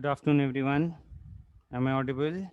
Good afternoon, everyone. Am I audible?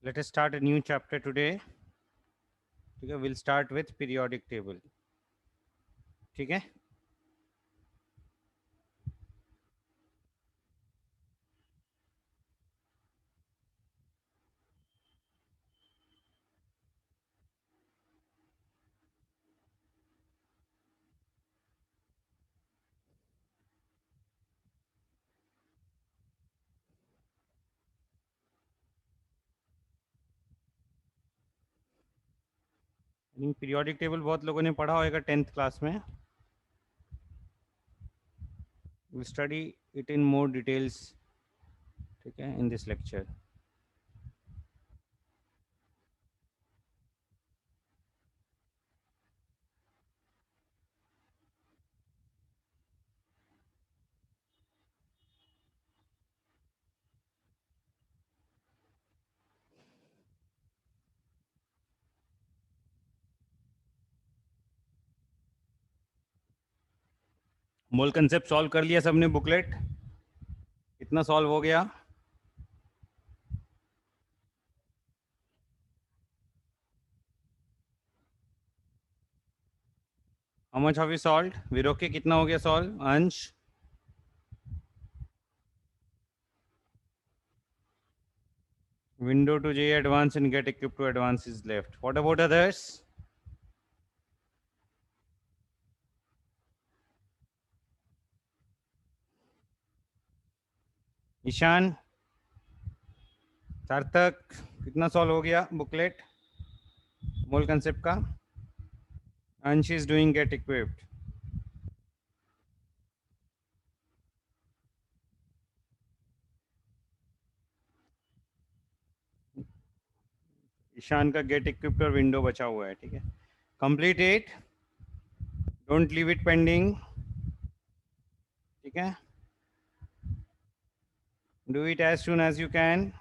Let us start a new chapter today. Okay, we'll start with periodic table. ठीक है? Periodic table बहुत लोगों ने पढ़ा होगा 10th क्लास में. We'll study it in more details, ठीक है, in this lecture. Mole concept solve कर लिया सबने बुकलेट? कितना सॉल्व हो गया? How much have we solved? विरोके कितना हो गया सॉल्व? अंश? Window to J advance and get equipped to advance is left. What about others? Ishan, सार्थक, कितना सॉल्व हो गया बुकलेट मोल कंसेप्ट का? Ansh is doing get equipped. Ishan का गेट इक्विप्ड और विंडो बचा हुआ है. ठीक है, complete it, don't leave it pending. ठीक है, do it as soon as you can.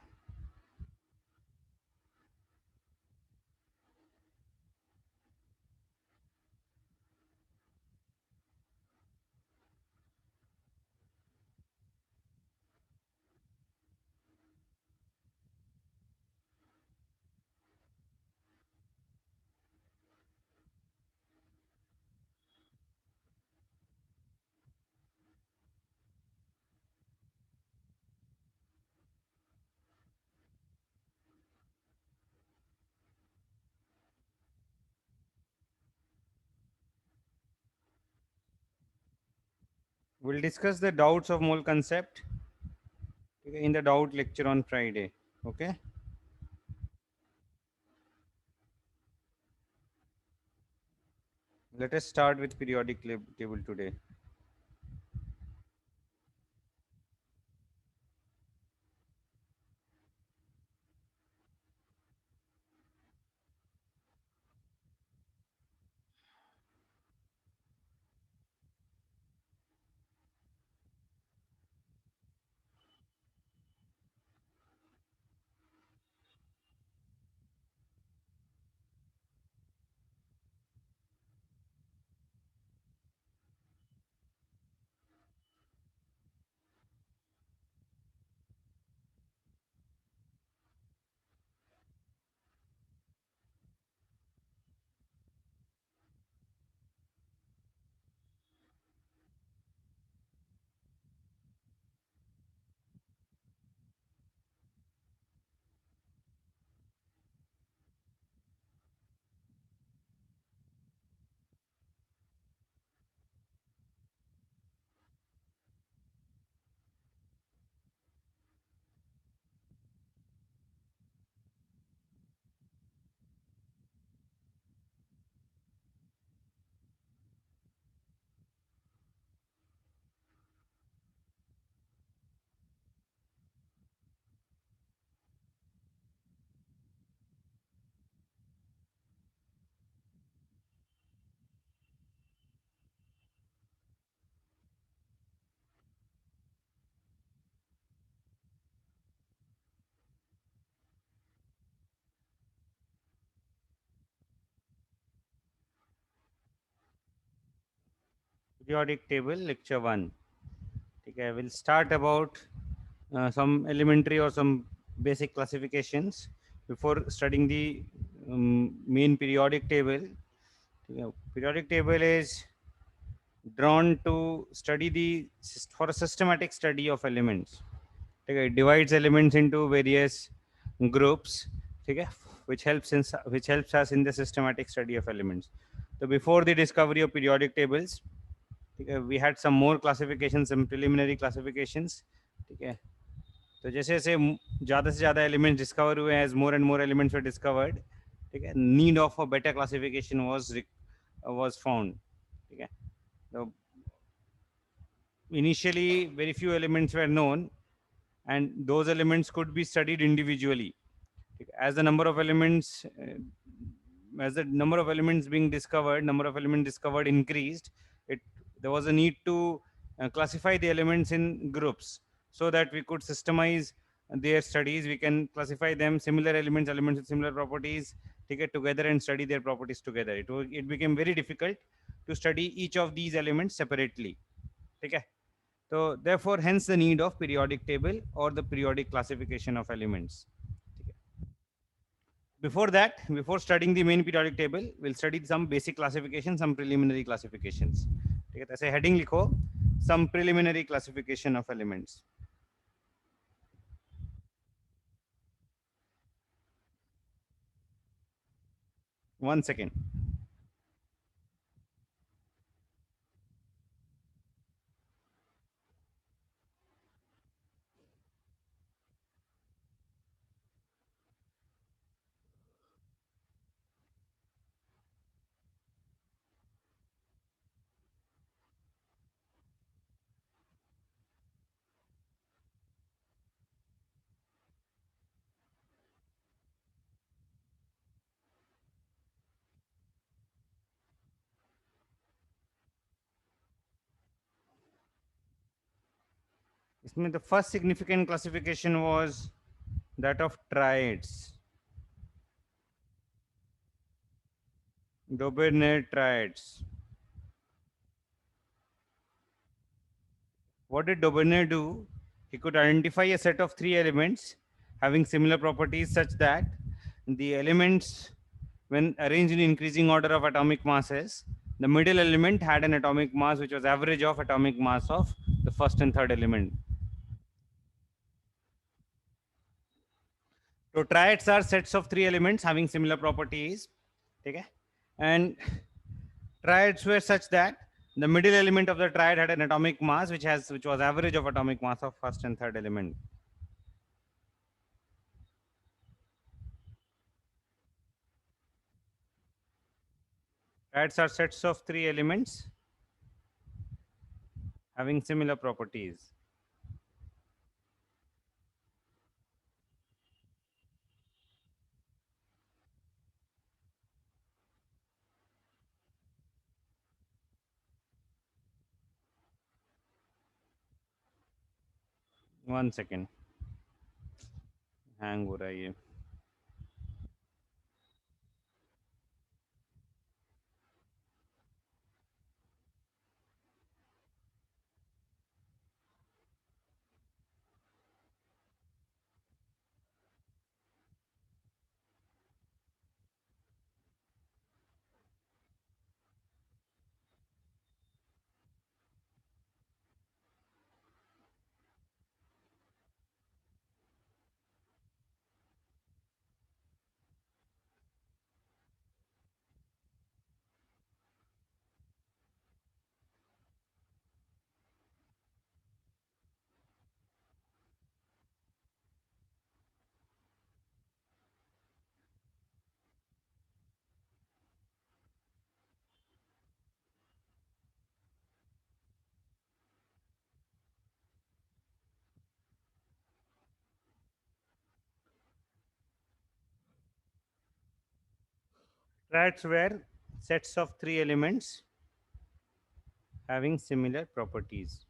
We'll discuss the doubts of mole concept, okay, in the doubt lecture on Friday. Okay, let us start with periodic table today. Periodic table, lecture 1. Okay, we'll start about some elementary or some basic classifications before studying the main periodic table. Periodic table is drawn to study the for a systematic study of elements. Okay, it divides elements into various groups. Okay, which helps us in the systematic study of elements. So before the discovery of periodic tables, we had some more classifications, some preliminary classifications. ठीक है, तो जैसे जैसे ज़्यादा से ज़्यादा elements discover हुए, as more and more elements were discovered, ठीक है, need of a better classification was found. ठीक है, तो initially very few elements were known, and those elements could be studied individually. As the number of elements as the number of elements being discovered, number of elements discovered increased, it there was a need to classify the elements in groups so that we could systemize their studies. We can classify them similar elements, elements with similar properties, take it together and study their properties together. It became very difficult to study each of these elements separately. Okay, so therefore hence the need of periodic table or the periodic classification of elements. Before that, before studying the main periodic table, we'll study some basic classification, some preliminary classifications. ठीक है, ऐसे heading लिखो, some preliminary classification of elements. 1 second. इसमें the first significant classification was that of triads. Daubert triads. What did Daubert do? He could identify a set of 3 elements having similar properties such that the elements, when arranged in increasing order of atomic masses, the middle element had an atomic mass which was average of atomic mass of the first and third element. So triads are sets of 3 elements having similar properties. Okay? And triads were such that the middle element of the triad had an atomic mass which was average of atomic mass of first and third element. Triads are sets of 3 elements having similar properties. One second. Hang हो रहा है ये. Triads were sets of 3 elements having similar properties.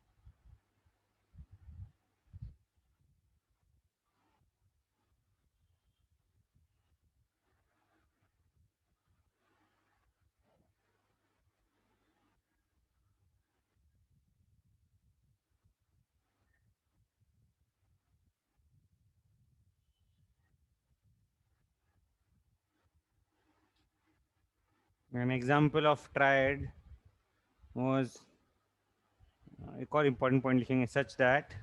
An example of triad was एक और important point लिखेंगे such that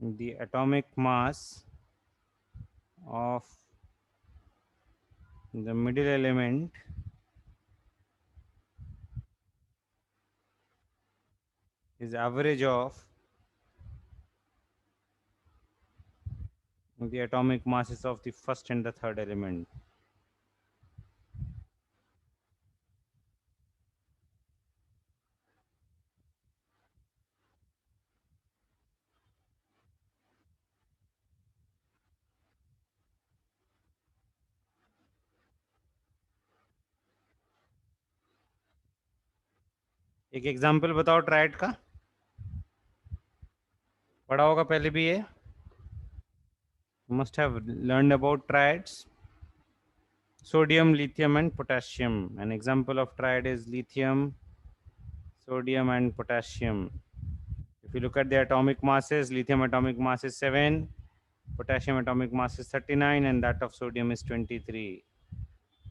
the atomic mass of the middle element is average of the atomic masses of the first and the third element. एक example बताओ tried का, पढ़ा होगा पहले भी ये, must have learned about triads. Sodium, lithium and potassium. An example of triad is lithium, sodium and potassium. If you look at the atomic masses, lithium atomic mass is 7, potassium atomic mass is 39 and that of sodium is 23.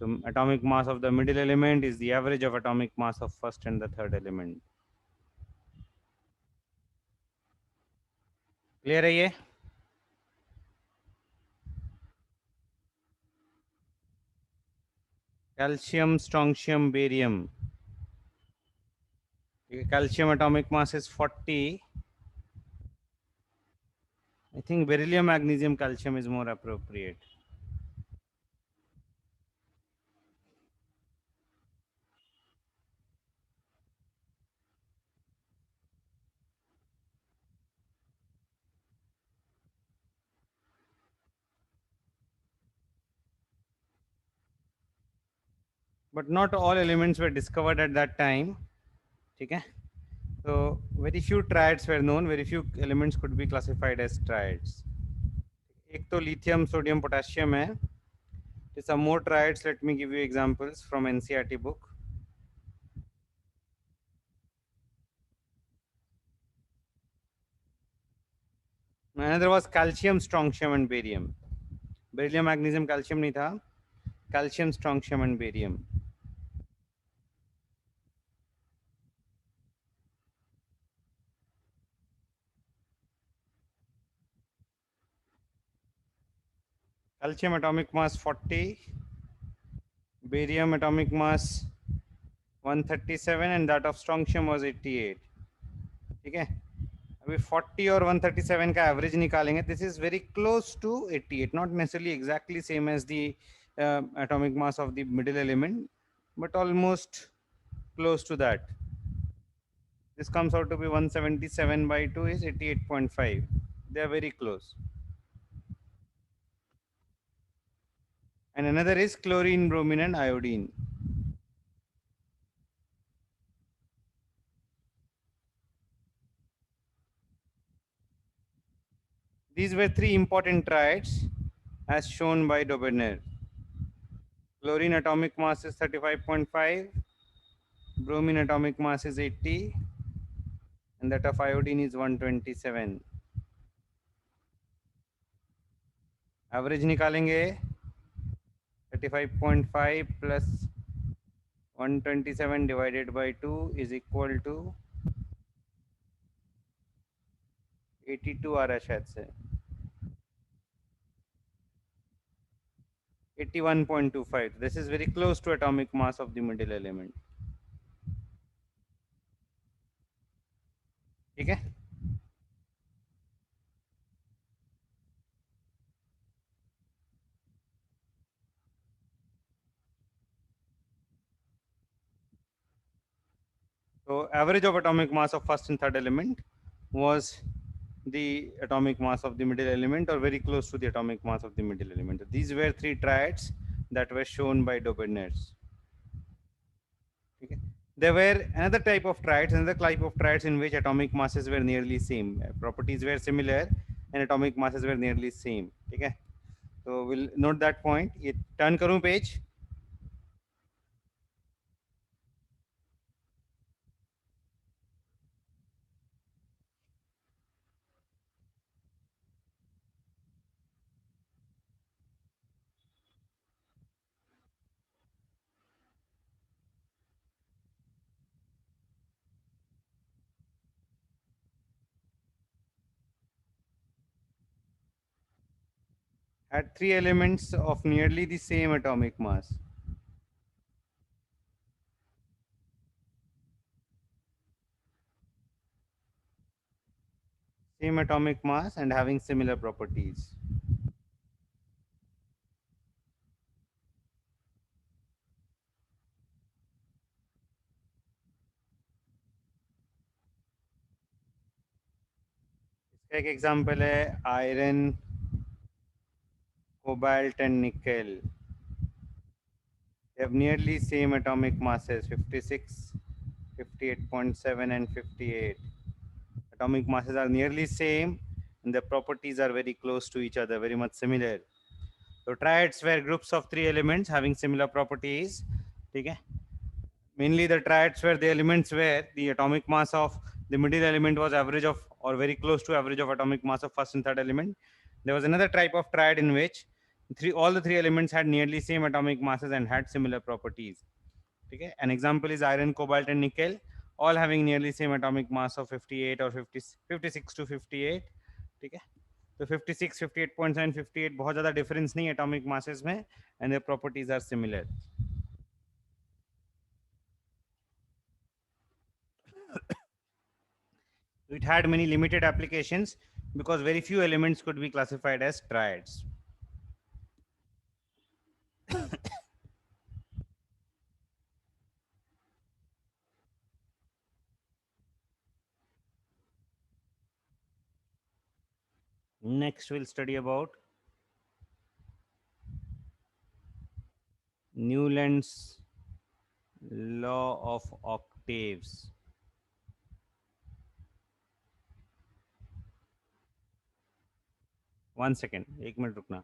The atomic mass of the middle element is the average of atomic mass of first and the third element. Clear है ये? Calcium, strontium, barium. Calcium atomic mass is 40. I think beryllium, magnesium, calcium is more appropriate. But not all elements were discovered at that time. Okay? So very few triads were known, very few elements could be classified as triads. एक तो lithium, sodium, potassium है. Some more triads, let me give you examples from NCERT book. Another was calcium, strontium and barium. Beryllium, magnesium, calcium नहीं था. Calcium, strontium and barium. Calcium atomic mass 40, barium atomic mass 137 and that of strontium was 88. ठीक है, अभी 40 और 137 का average निकालेंगे. This is very close to 88, not necessarily exactly same as the atomic mass of the middle element, but almost close to that. This comes out to be 177 by 2 is 88.5. They are very close. And another is chlorine, bromine and iodine. These were three important triads as shown by Dobiner. Chlorine atomic mass is 35.5, bromine atomic mass is 80, and that of iodine is 127. Average निकालेंगे 35.5 plus 127 divided by 2 is equal to 82 आ रहा है शायद से 81.25. This is very close to atomic mass of the middle element. ठीक है. So average of atomic mass of first and third element was the atomic mass of the middle element or very close to the atomic mass of the middle element. These were three triads that were shown by Dobiners. Okay. There were another type of triads in which atomic masses were nearly same. Properties were similar and atomic masses were nearly same. Okay. So we'll note that point. ये turn करूं page. had three elements of nearly the same atomic mass. Same atomic mass and having similar properties. इसका एक example है iron, cobalt and nickel. They have nearly same atomic masses, 56, 58.7 and 58. Atomic masses are nearly same and the properties are very close to each other, very much similar. So triads were groups of three elements having similar properties. Okay? Mainly the triads were the elements where the atomic mass of the middle element was average of or very close to average of atomic mass of first and third element. There was another type of triad in which all the three elements had nearly same atomic masses and had similar properties. Okay? An example is iron, cobalt and nickel, all having nearly same atomic mass of 58 or 50, 56 to 58. ठीक है? तो 56, 58.7, 58 बहुत ज़्यादा difference नहीं atomic masses में and their properties are similar. It had many limited applications because very few elements could be classified as triads. Next, we'll study about Newland's law of octaves. One second, एक minute रुकना.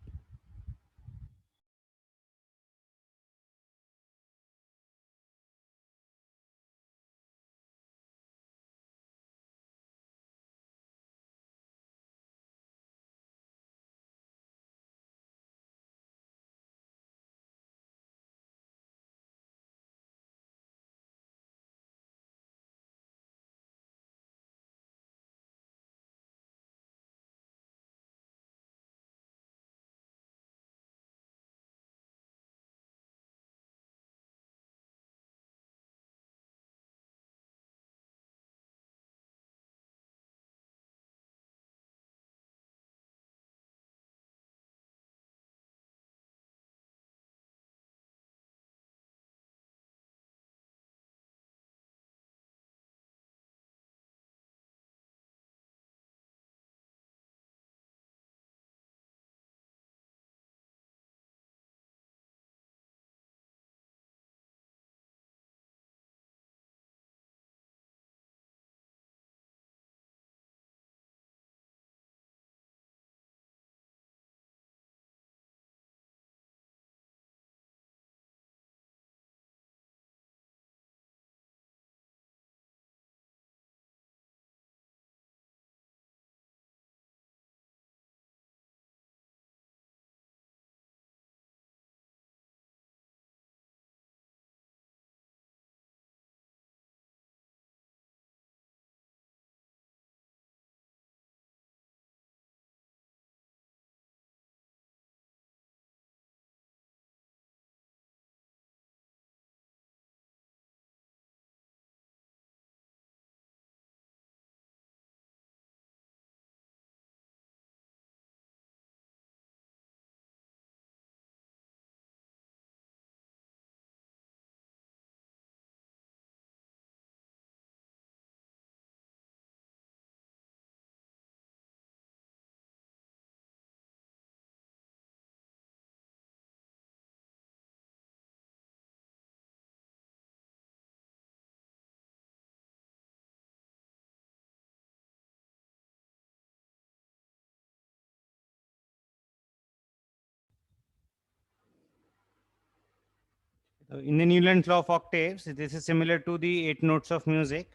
In the Newland's law of octaves, this is similar to the 8 notes of music.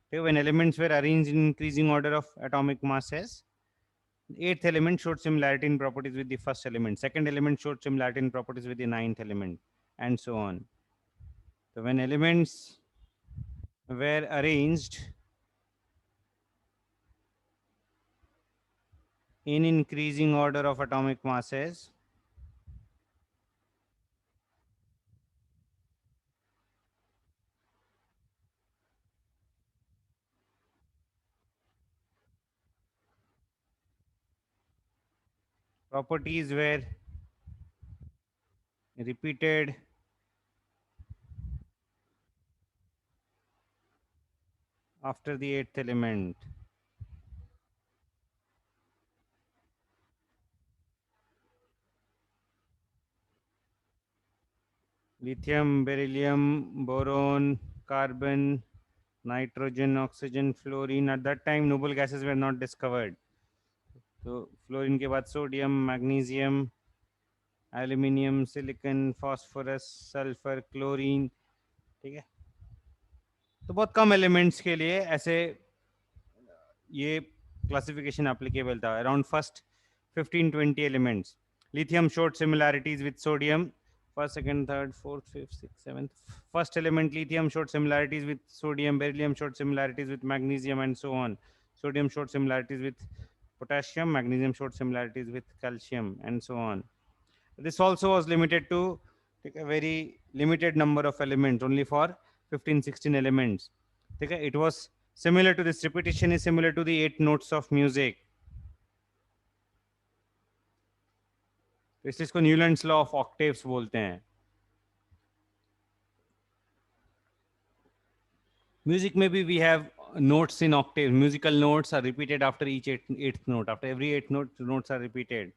Okay, when elements were arranged in increasing order of atomic masses, the eighth element showed similarity in properties with the first element. Second element showed similarity in properties with the ninth element, and so on. So when elements were arranged in increasing order of atomic masses. Properties were repeated after the eighth element. Lithium, beryllium, boron, carbon, nitrogen, oxygen, fluorine. At that time, noble gases were not discovered. तो fluorine के बाद sodium, magnesium, aluminium, silicon, phosphorus, sulphur, chlorine. ठीक है. तो बहुत कम elements के लिए ऐसे ये क्लासिफिकेशन एप्लीकेबल था. Around first 15-20 elements. Lithium showed similarities with sodium. First, second, third, fourth, fifth, sixth, seventh. First element lithium showed similarities with sodium. Beryllium showed similarities with magnesium, and so on. Sodium showed similarities with potassium. Magnesium showed similarities with calcium, and so on. This also was limited to a very limited number of elements, only for 15-16 elements. Okay, it was similar to this. Repetition is similar to the 8 notes of music. इसको Newlands law of octaves बोलते हैं. Music, maybe we have notes in octave. Musical notes are repeated after each eighth note. After every eighth note, notes are repeated.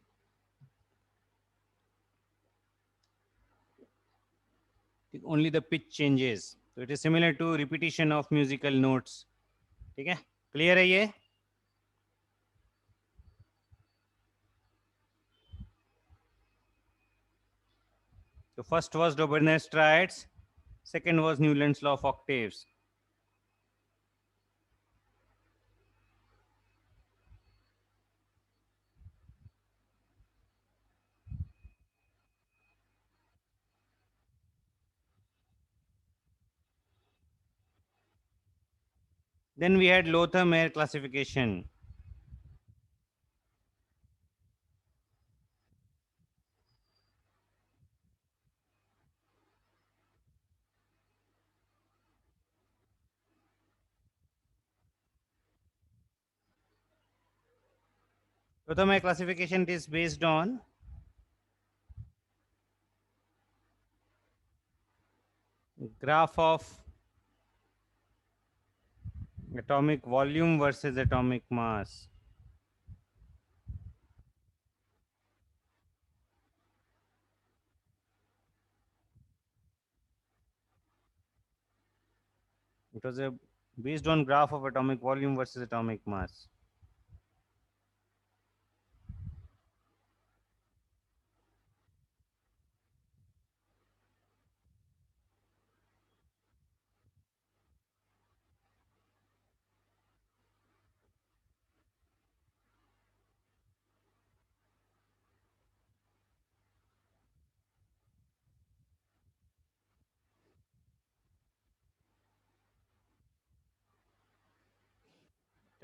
Only the pitch changes. So it is similar to repetition of musical notes. ठीक है? Clear है ये? So first was Dobernet's triads. Second was Newland's law of octaves. Then we had Lothar-Meyer classification. Lothar-Meyer classification is based on graph of atomic volume versus atomic mass. It was based on graph of atomic volume versus atomic mass.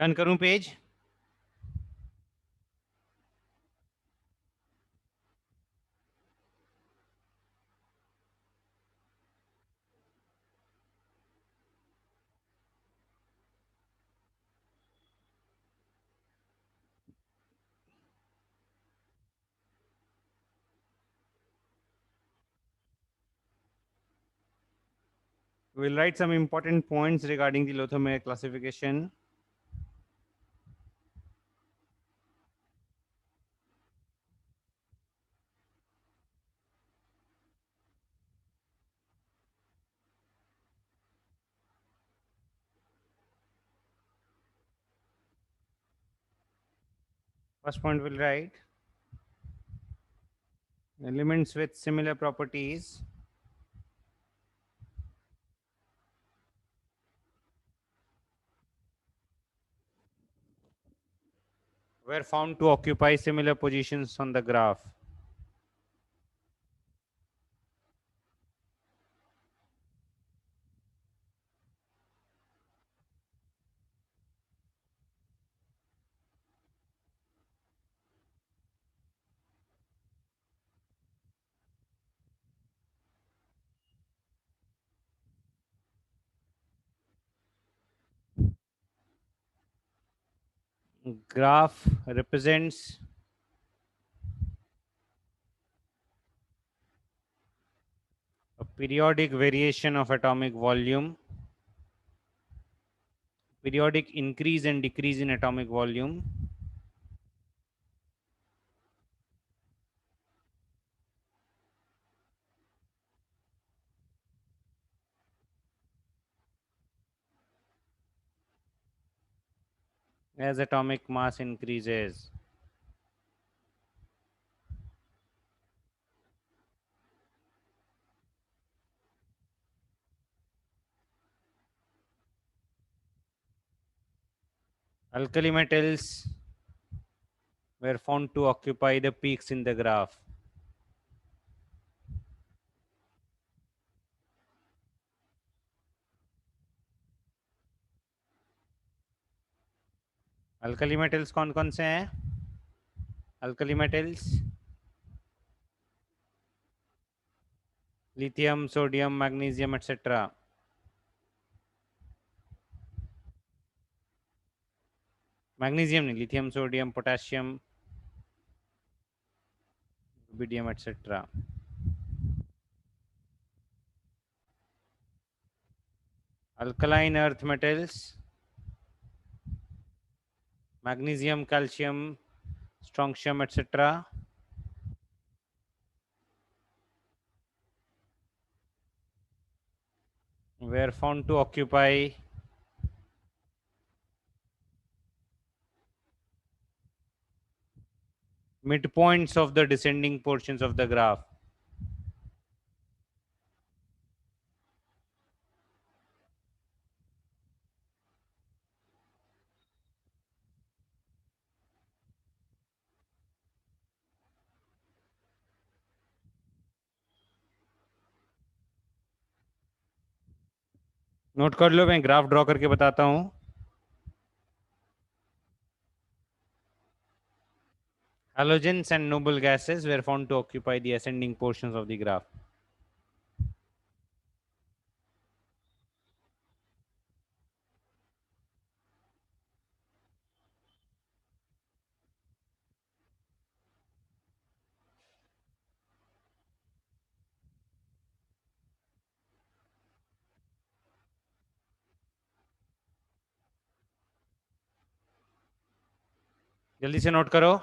Turn करूं page. We'll write some important points regarding the Lothar-Meyer classification. First point we'll write elements with similar properties were found to occupy similar positions on the graph. Graph represents a periodic variation of atomic volume, periodic increase and decrease in atomic volume as atomic mass increases. Alkali metals were found to occupy the peaks in the graph. Alkali metals कौन कौन से हैं? Alkali metals lithium, sodium, magnesium etcetera. Magnesium नहीं, lithium, sodium, potassium, rubidium etcetera. Alkaline earth metals, magnesium, calcium, strontium, etc. were found to occupy midpoints of the descending portions of the graph. Note कर लो, मैं graph draw करके बताता हूं. Halogens and noble gases were found to occupy the ascending portions of the graph. जल्दी से note करो.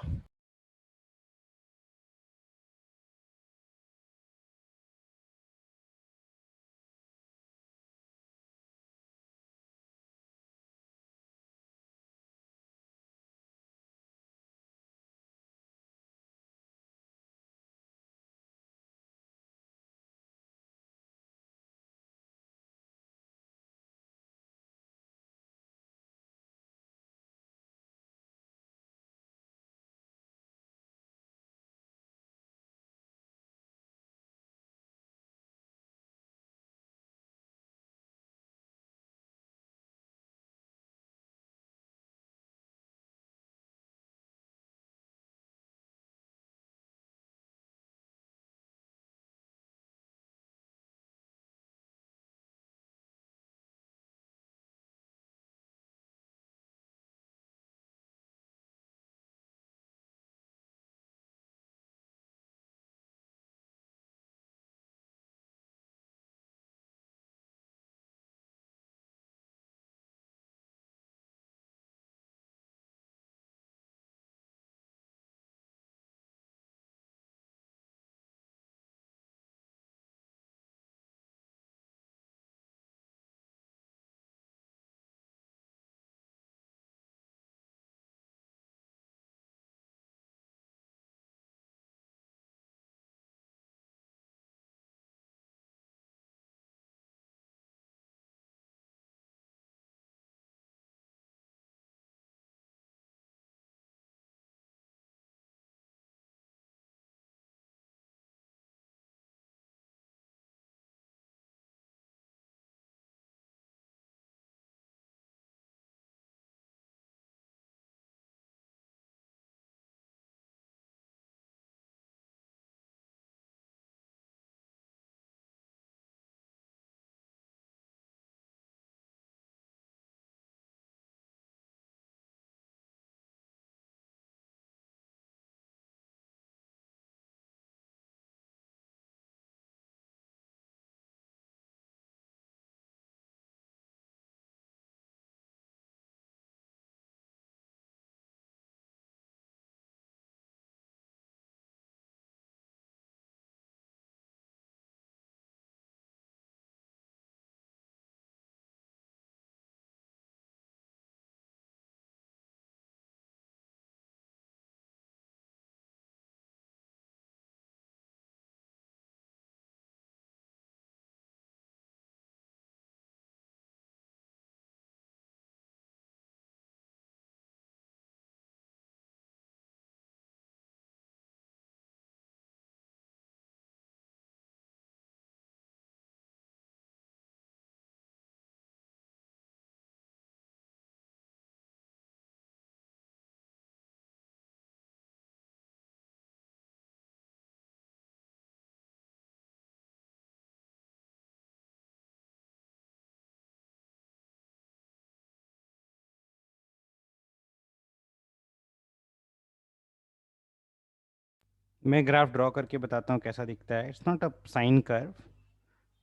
मैं graph draw करके बताता हूँ कैसा दिखता है. It's not a sine curve.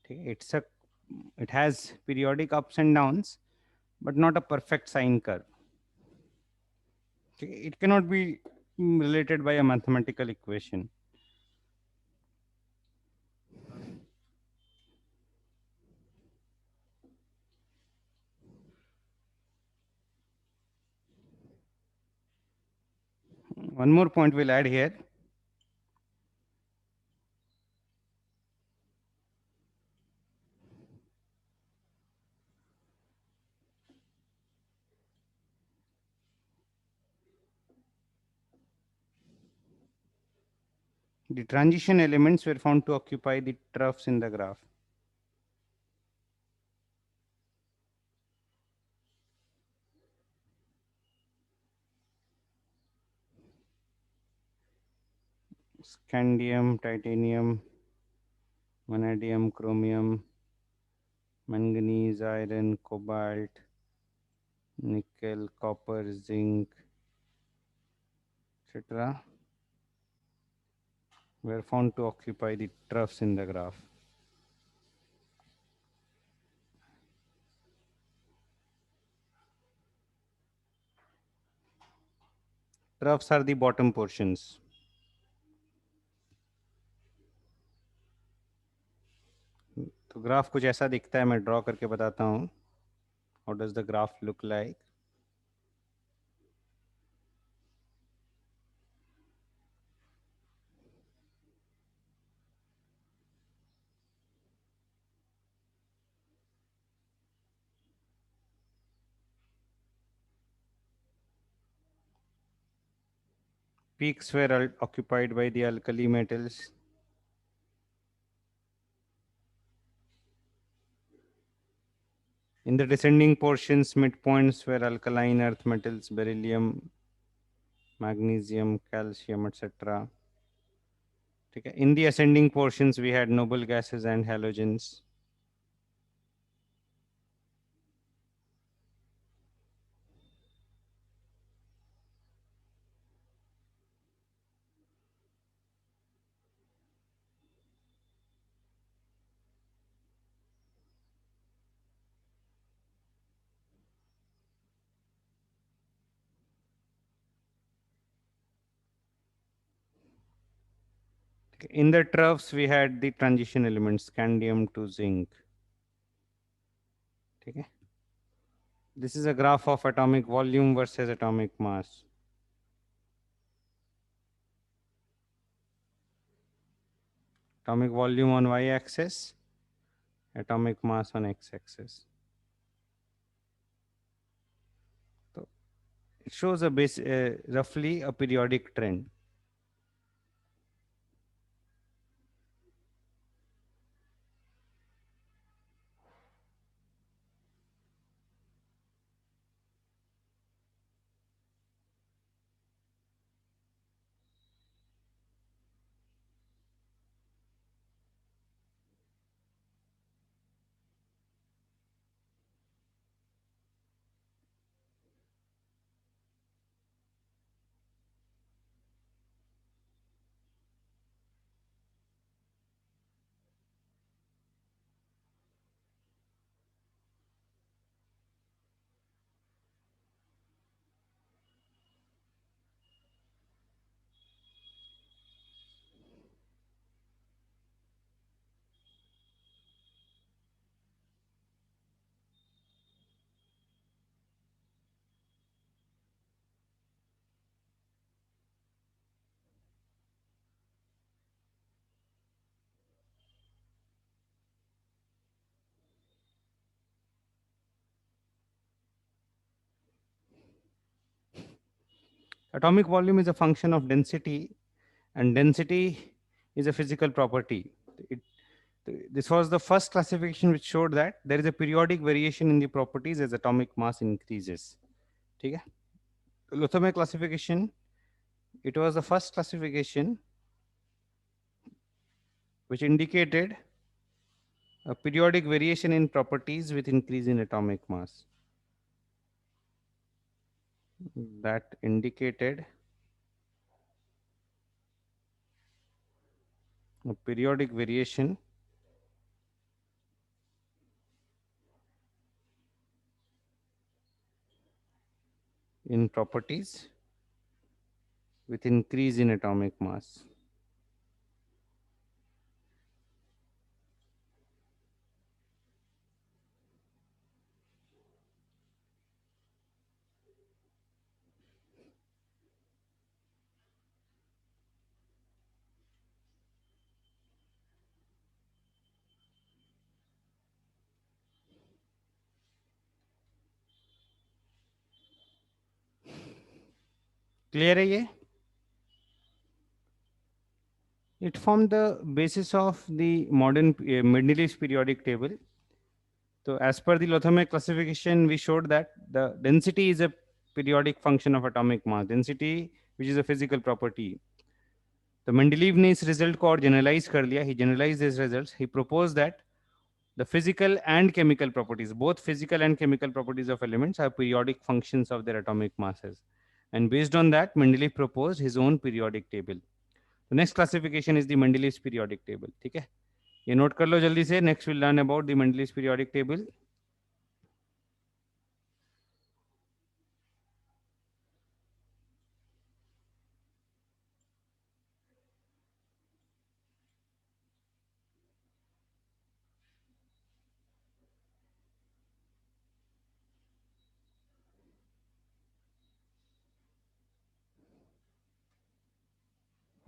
ठीक है. It has periodic ups and downs but not a perfect sine curve. Okay, it cannot be related by a mathematical equation. One more point we'll add here. The transition elements were found to occupy the troughs in the graph. Scandium, titanium, vanadium, chromium, manganese, iron, cobalt, nickel, copper, zinc, etc. were found to occupy the troughs in the graph. Troughs are the bottom portions. तो graph कुछ ऐसा दिखता है. मैं draw करके बताता हूँ. How does the graph look like? Peaks were occupied by the alkali metals. In the descending portions, midpoints were alkaline earth metals, beryllium, magnesium, calcium, etc. Okay. In the ascending portions, we had noble gases and halogens. Okay. In the troughs, we had the transition elements, scandium to zinc. Okay. This is a graph of atomic volume versus atomic mass. Atomic volume on y-axis, atomic mass on x-axis. So it shows a roughly a periodic trend. Atomic volume is a function of density, and density is a physical property. It, this was the first classification which showed that there is a periodic variation in the properties as atomic mass increases. Okay? Lothome classification, it was the first classification which indicated a periodic variation in properties with increase in atomic mass. That indicated a periodic variation in properties with increase in atomic mass. Clear है ये? It formed the basis of the modern Mendeleev's periodic table. So as per the Lothar classification, we showed that the density is a periodic function of atomic mass. Density, which is a physical property. तो Mendeleev ने इस result को और generalise कर लिया. He generalized his results. He proposed that the physical and chemical properties, both physical and chemical properties of elements, are periodic functions of their atomic masses. And based on that, Mendeleev proposed his own periodic table. The next classification is the Mendeleev's periodic table. ठीक है, ये note कर लो जल्दी से. Next we'll learn about the Mendeleev's periodic table.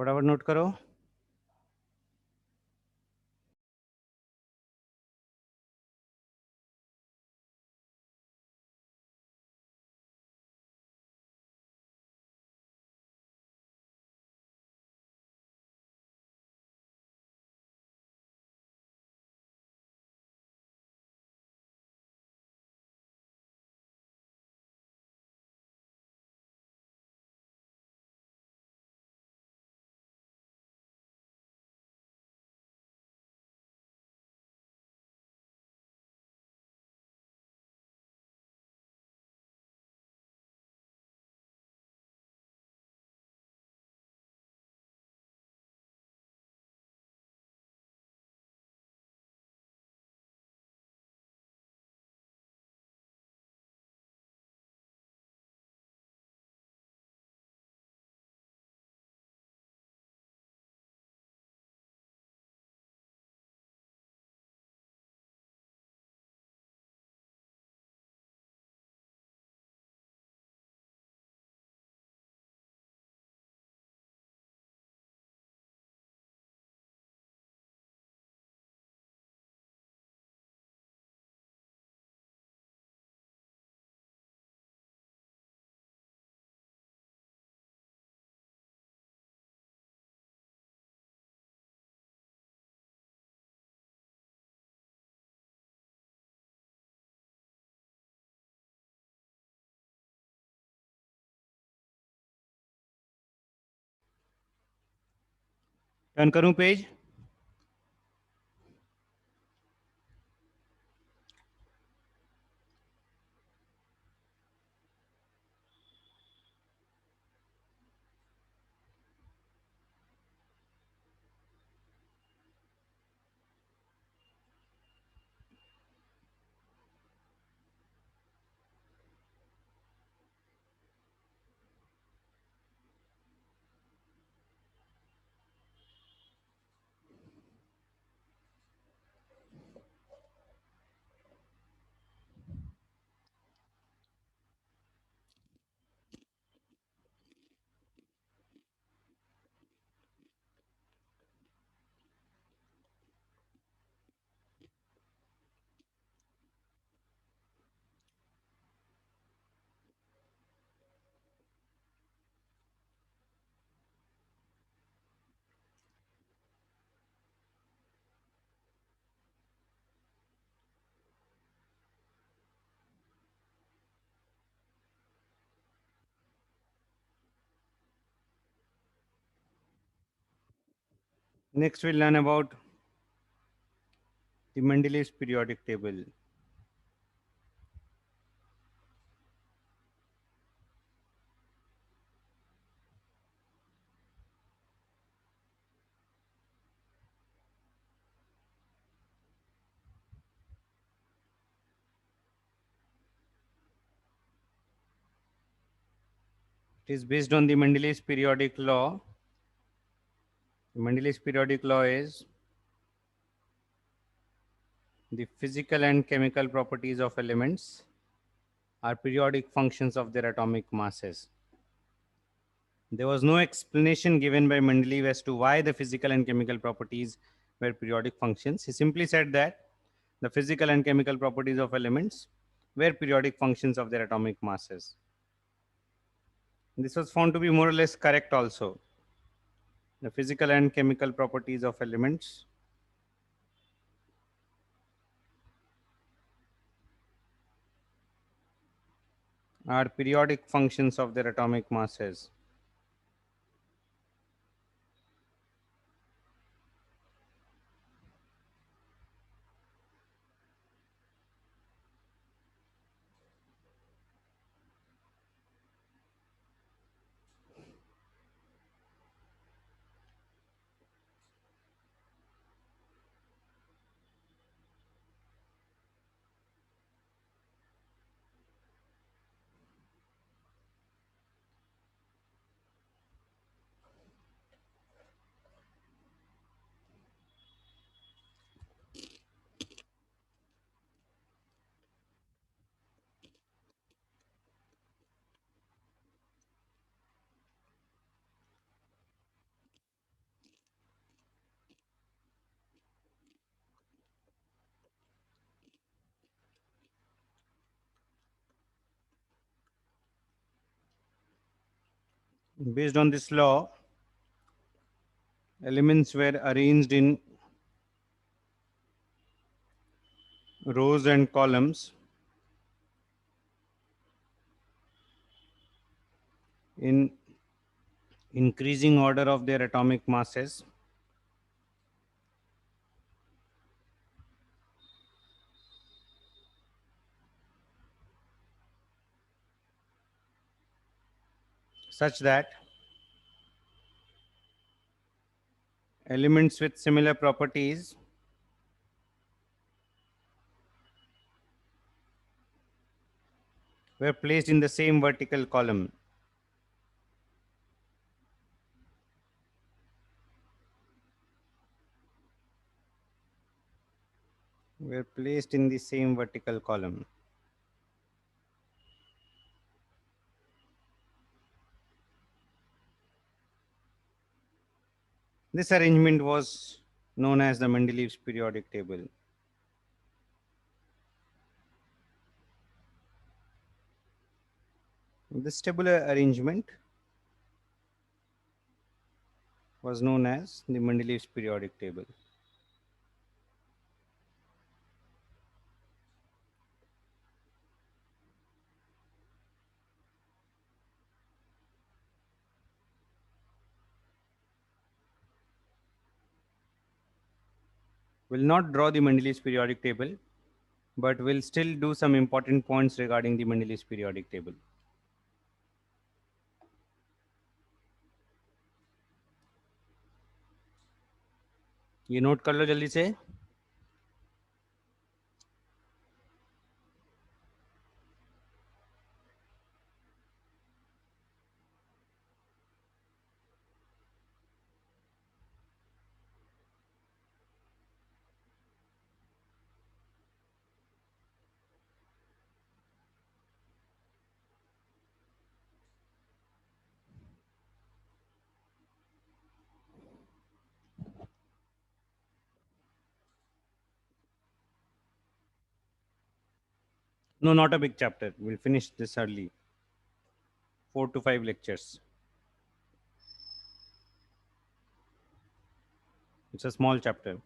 फटाफट note करो. Turn करूं page. Next we'll learn about the Mendeleev's periodic table. It is based on the Mendeleev's periodic law. Mendeleev's periodic law is the physical and chemical properties of elements are periodic functions of their atomic masses. There was no explanation given by Mendeleev as to why the physical and chemical properties were periodic functions. He simply said that the physical and chemical properties of elements were periodic functions of their atomic masses. This was found to be more or less correct also. The physical and chemical properties of elements are periodic functions of their atomic masses. Based on this law, elements were arranged in rows and columns in increasing order of their atomic masses. Such that elements with similar properties were placed in the same vertical column. Were placed in the same vertical column. This arrangement was known as the Mendeleev's periodic table. This tabular arrangement was known as the Mendeleev's periodic table. We'll not draw the Mendeleev's periodic table, but we'll still do some important points regarding the Mendeleev's periodic table. ये note कर लो जल्दी से. No, not a big chapter. We'll finish this early. 4 to 5 lectures. It's a small chapter.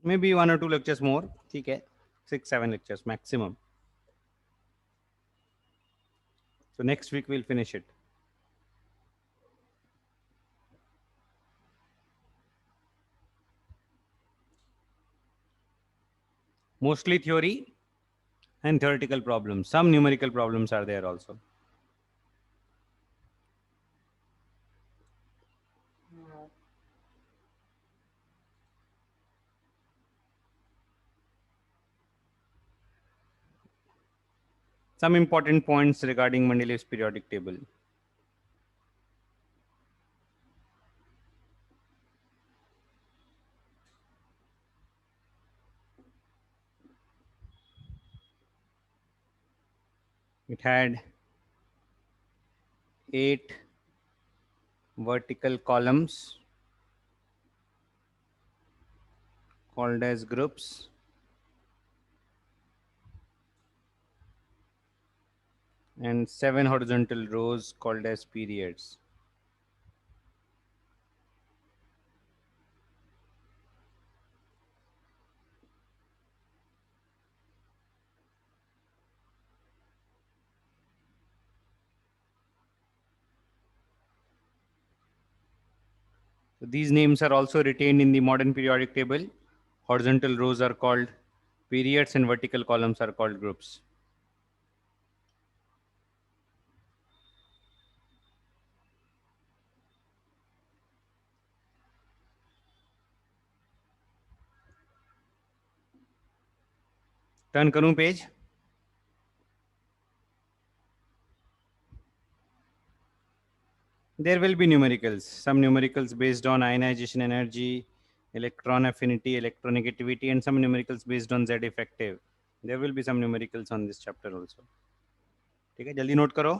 Maybe 1 or 2 lectures more. ठीक है. 6, 7 lectures maximum. So next week we'll finish it. Mostly theory and theoretical problems. Some numerical problems are there also. Some important points regarding Mendeleev's periodic table. It had 8 vertical columns called as groups, and 7 horizontal rows called as periods. So these names are also retained in the modern periodic table. Horizontal rows are called periods and vertical columns are called groups. Turn करूं page. There will be numericals. Some numericals based on ionization energy, electron affinity, electronegativity, and some numericals based on Z effective. There will be some numericals on this chapter also. ठीक है, जल्दी note करो.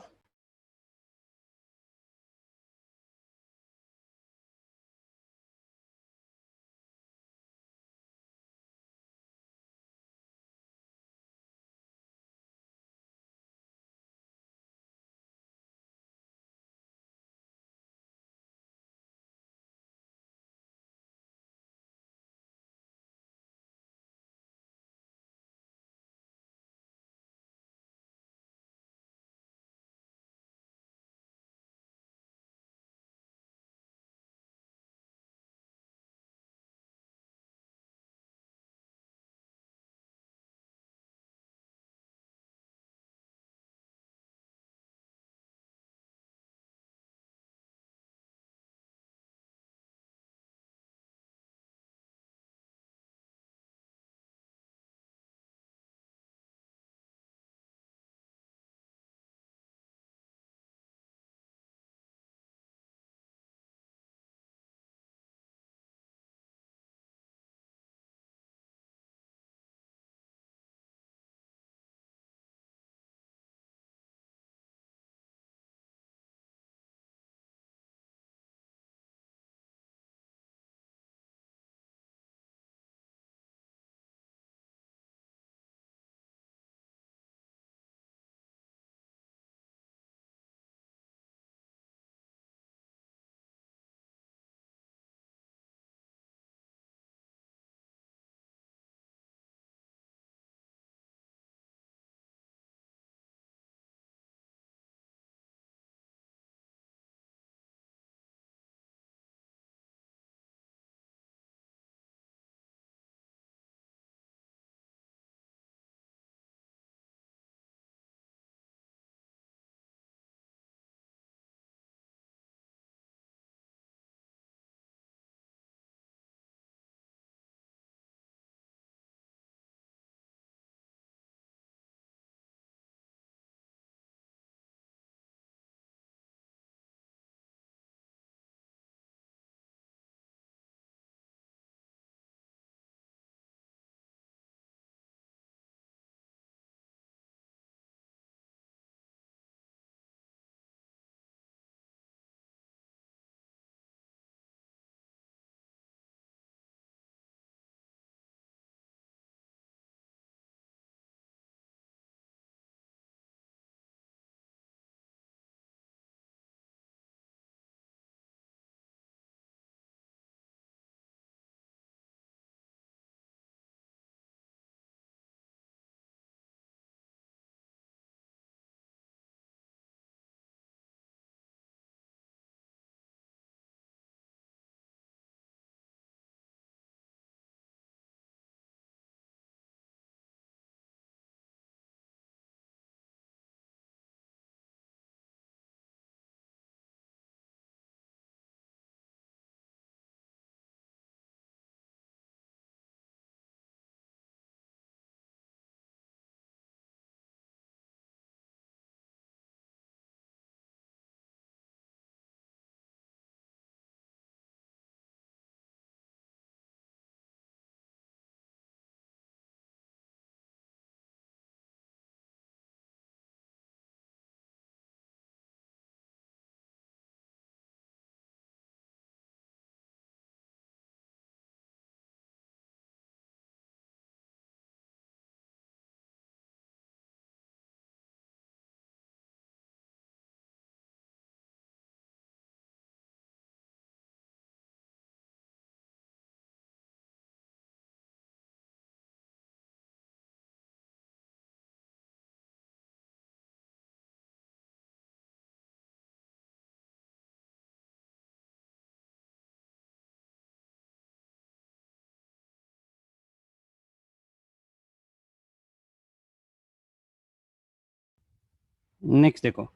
Next देखो,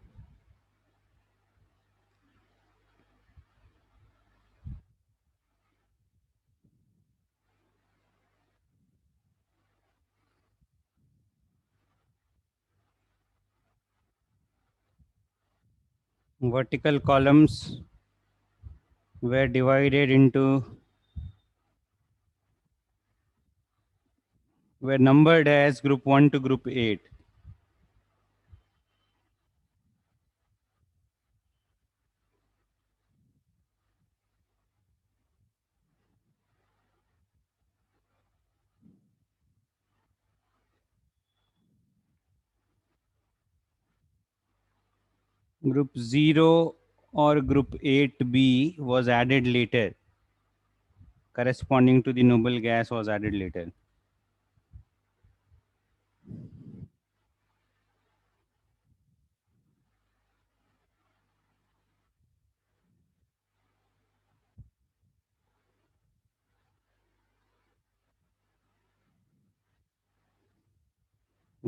vertical columns were divided into, were numbered as group 1 to group 8. Group 0 or group 8b was added later. Corresponding to the noble gas was added later.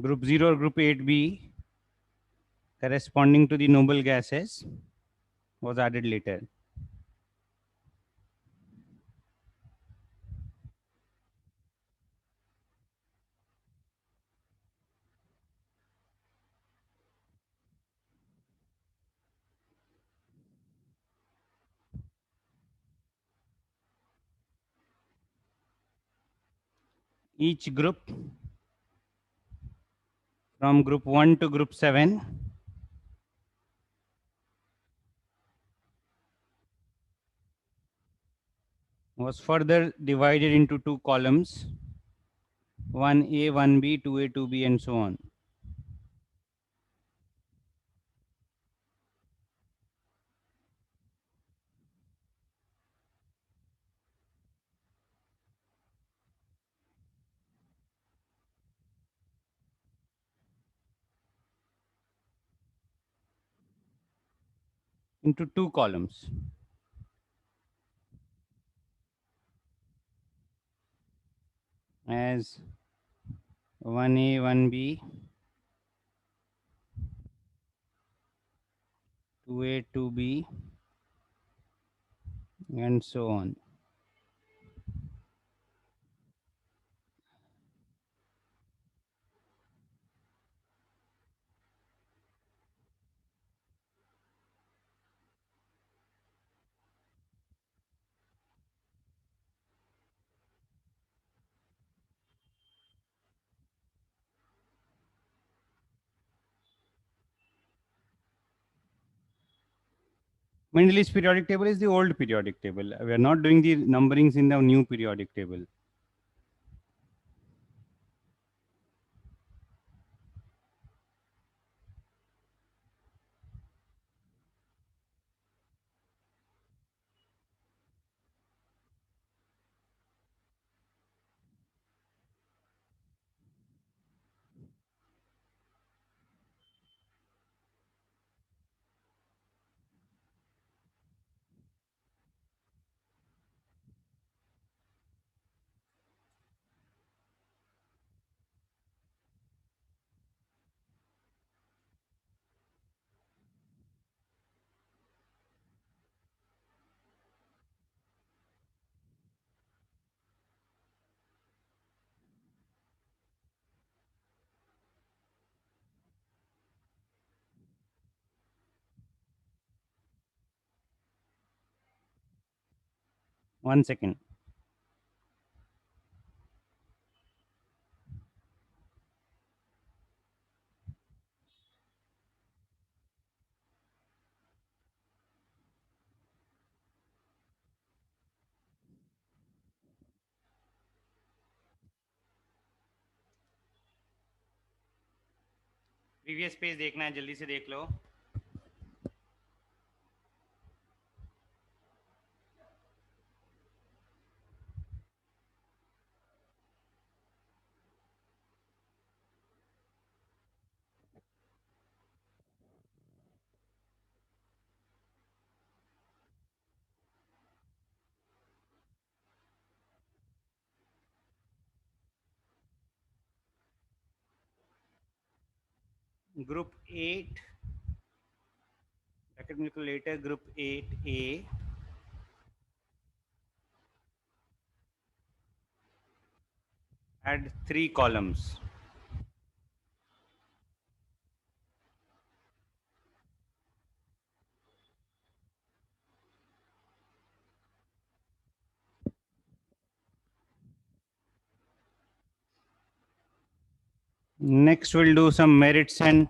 Group 0 or group 8b corresponding to the noble gases was added later. Each group from group 1 to group 7 was further divided into two columns, 1A, 1B, 2A, 2B, and so on. Into two columns. As 1A, 1B, 2A, 2B, and so on. Mendeleev's periodic table is the old periodic table. We are not doing the numberings in the new periodic table. One second. Previous page देखना है, जल्दी से देख लो. Group 8 calculator group 8A. Add 3 columns. Next, we'll do some merits and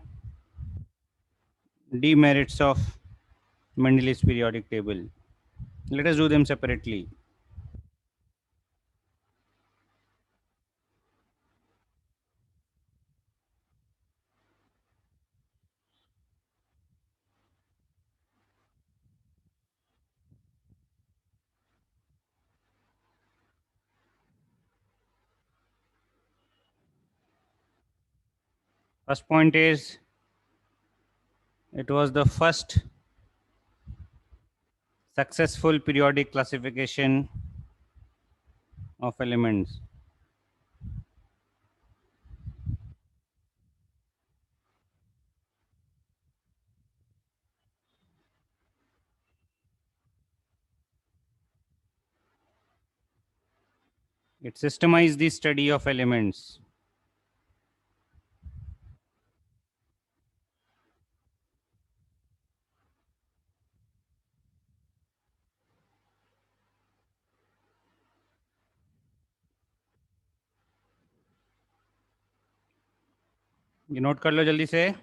demerits of Mendeleev's periodic table. Let us do them separately. First point is it was the first successful periodic classification of elements. It systemized the study of elements. ये note कर लो जल्दी से.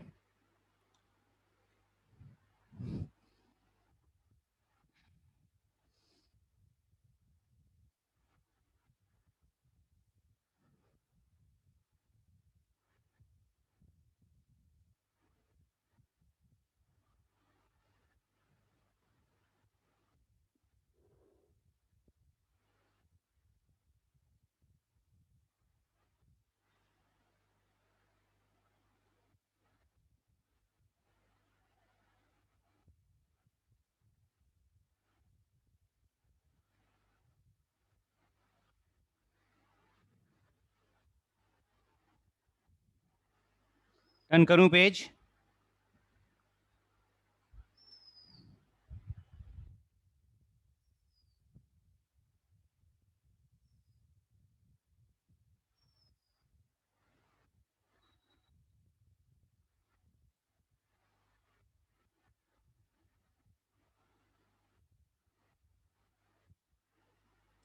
Turn करूं page.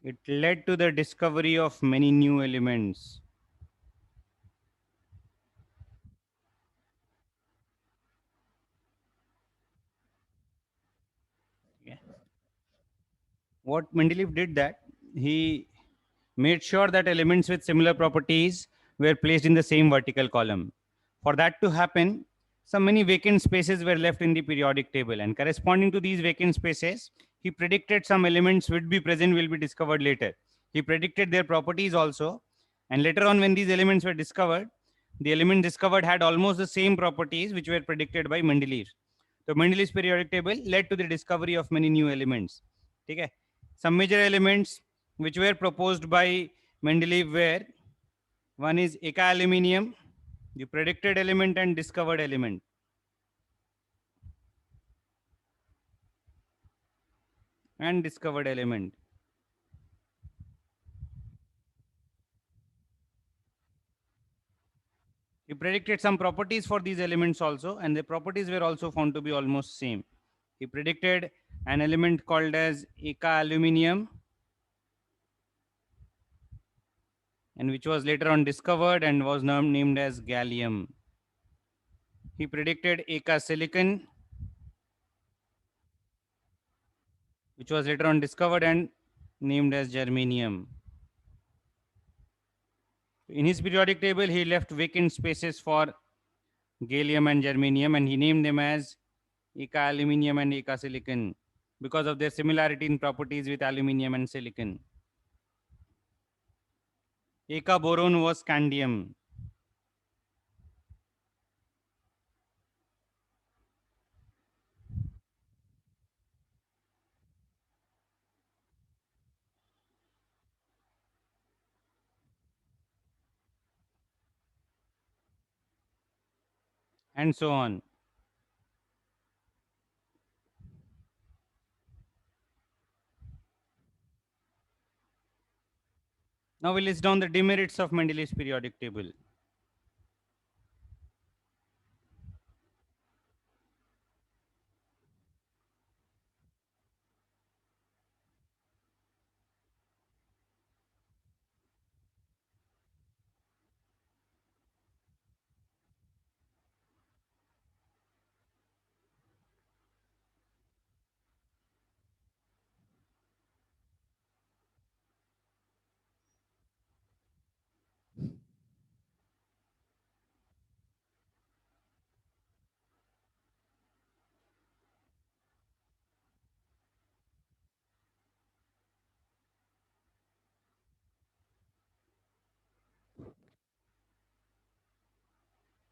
It led to the discovery of many new elements. Yeah. What Mendeleev did that he made sure that elements with similar properties were placed in the same vertical column. For that to happen, some many vacant spaces were left in the periodic table, and corresponding to these vacant spaces, he predicted some elements would be present will be discovered later. He predicted their properties also, and later on when these elements were discovered, the element discovered had almost the same properties which were predicted by Mendeleev. So Mendeleev's periodic table led to the discovery of many new elements. Okay? Some major elements which were proposed by Mendeleev were: one is Eka aluminium, the predicted element and discovered element. And discovered element. He predicted some properties for these elements also, and the properties were also found to be almost same. He predicted an element called as Eka aluminium, and which was later on discovered and was now named as gallium. He predicted Eka silicon, which was later on discovered and named as germanium. In his periodic table, he left vacant spaces for gallium and germanium, and he named them as Eka aluminium and Eka silicon because of their similarity in properties with aluminium and silicon. Eka boron was scandium. And so on. Now we list down the demerits of Mendeleev's periodic table.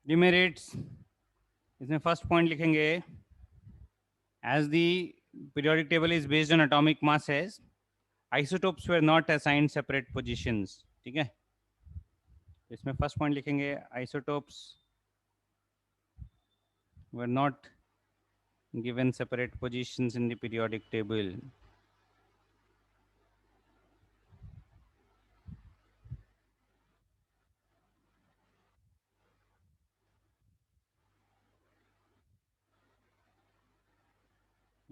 Demerits, इसमें first point लिखेंगे, as the periodic table is based on atomic masses, isotopes were not assigned separate positions. ठीक है, इसमें first point लिखेंगे, isotopes were not given separate positions in the periodic table.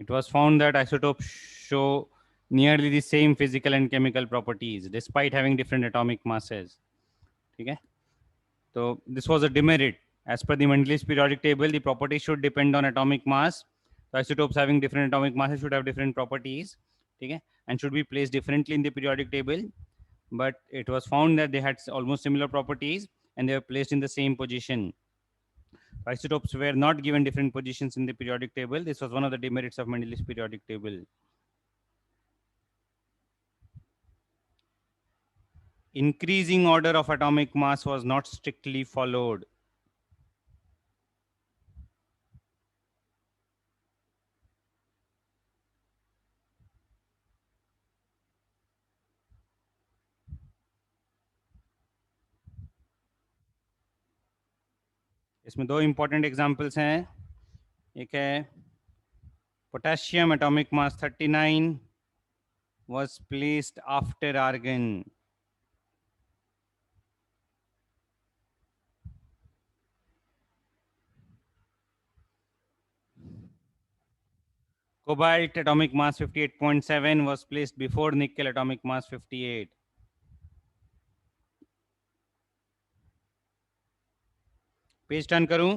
It was found that isotopes show nearly the same physical and chemical properties despite having different atomic masses. Okay, so this was a demerit. As per the Mendeleev's periodic table, the properties should depend on atomic mass. So isotopes having different atomic masses should have different properties, okay, and should be placed differently in the periodic table. But it was found that they had almost similar properties and they were placed in the same position. Isotopes were not given different positions in the periodic table. This was one of the demerits of Mendeleev's periodic table. Increasing order of atomic mass was not strictly followed. इसमें दो important examples हैं. एक है potassium atomic mass 39 was placed after argon. Cobalt atomic mass 58.7 was placed before nickel atomic mass 58. Page turn करूं.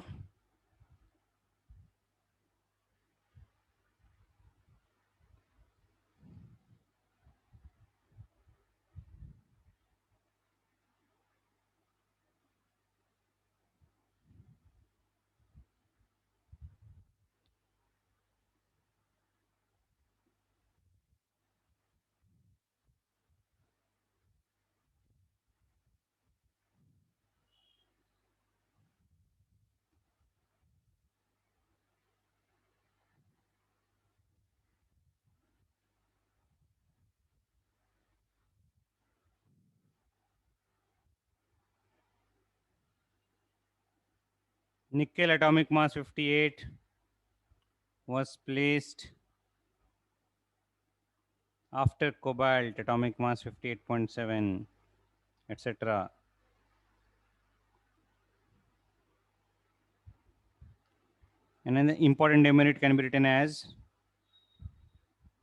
Nickel atomic mass 58 was placed after cobalt atomic mass 58.7, etc. And then the important demerit can be written as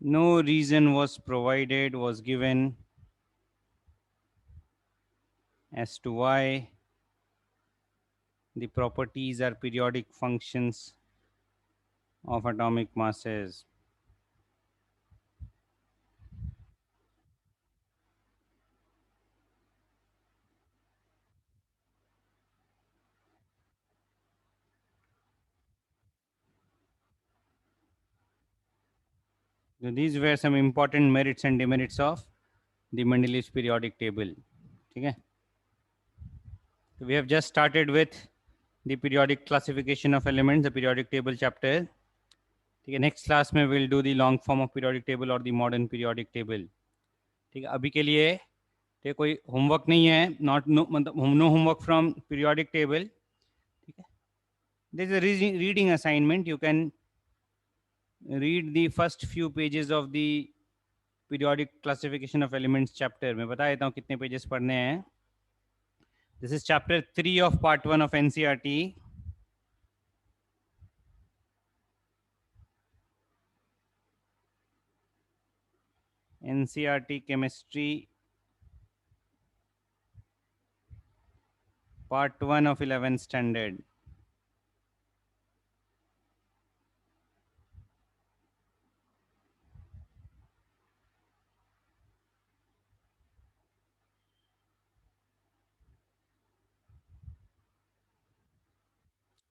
no reason was provided, was given as to why the properties are periodic functions of atomic masses. So these were some important merits and demerits of the Mendeleev's periodic table. Okay. So we have just started with the periodic classification of elements, the periodic table chapter. ठीक है, next class में will do the long form of periodic table और the modern periodic table. ठीक है, अभी के लिए ठीक कोई होमवर्क नहीं है, नॉट नो मतलब no homework from periodic table. ठीक है, this is a reading assignment. You can read the first few pages of the periodic classification of elements chapter में बता देता हूँ कितने पेजेस पढ़ने हैं. This is chapter 3 of part 1 of NCERT. NCERT chemistry part 1 of 11th standard.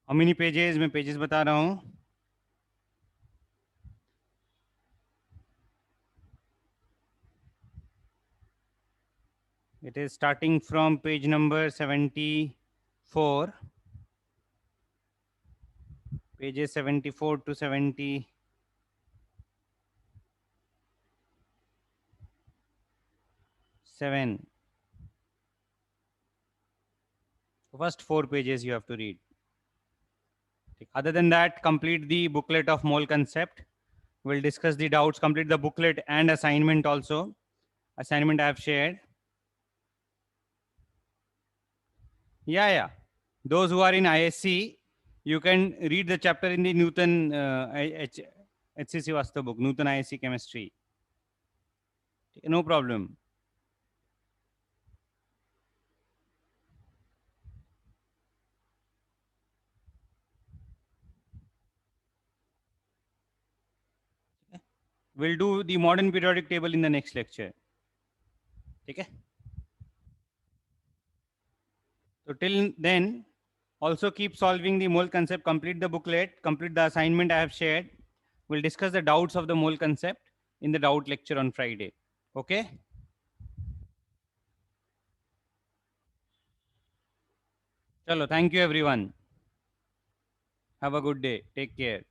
How many pages? मैं pages बता रहा हूँ. It is starting from page number 74. Pages 74 to 77. First 4 pages you have to read. Other than that, complete the booklet of mole concept. We'll discuss the doubts, complete the booklet and assignment also. Assignment I have shared. Yeah. Those who are in ISC, you can read the chapter in the Newton HCC Vastu book, Newton ISC Chemistry. No problem. We'll do the modern periodic table in the next lecture. Okay? So till then, also keep solving the mole concept, complete the booklet, complete the assignment I have shared. We'll discuss the doubts of the mole concept in the doubt lecture on Friday. Okay? Chalo, thank you everyone. Have a good day. Take care.